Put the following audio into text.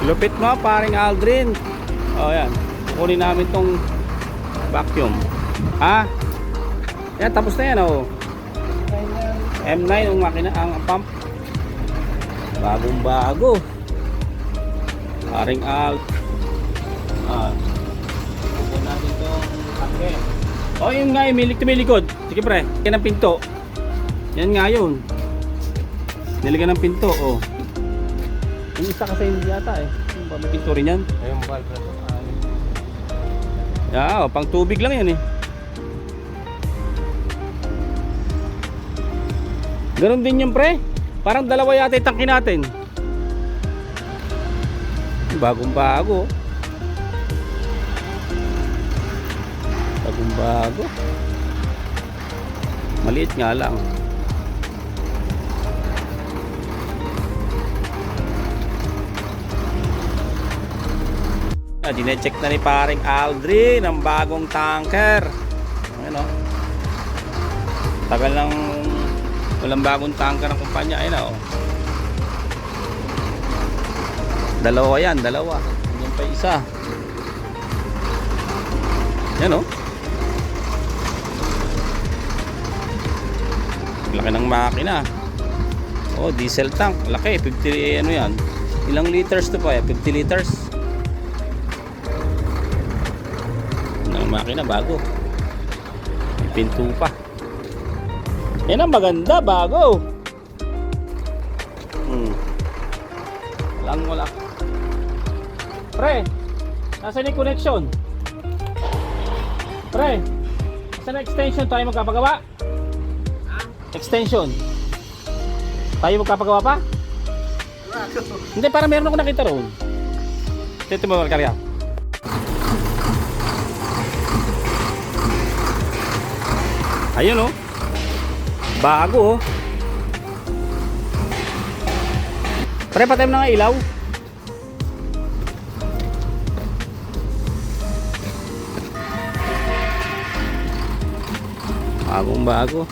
Lupit mo, paring Aldrin. O yan, kunin namin tong vacuum. Ha? Yan, tapos na yan o. M9 ang makina, ang pump. Bagong bago. Paring Alt. Kunin natin tong tanke. O yun nga, tumilikod. Sige pre, yan ang pinto. Yan nga yun. Nilagyan ng pinto, oh. Yung isa kasi hindi yata eh. May pinto rin yan. Ayun, valve na to. Oh, pang tubig lang yan eh. Ganon din yung pre. Parang dalawa yata yung tangke natin. Bagong bago. Bagong bago. Maliit nga lang. Dine-check na ni paring Aldrin ang bagong tanker. Ayan o. Tagal lang walang bagong tanker ng kumpanya. Ayan o. Dalawa yan, dalawa. Yan pa isa. Ayan o. Laki ng makina. Oh, diesel tank. Laki, 50 ano yan. Ilang liters to pa? 50 liters. Makina bago. May pinto pa. Yan ang maganda, bago. Wala. Pre, nasaan yung connection? Pre, nasaan na extension tayo magkapagawa? Extension. Tayo magkapagawa pa? Hindi, para meron ako nakita roon. Ito mo magkarya. Ayun oh. Bago oh. Pre, patay mo na nga ilaw. Bagong bago.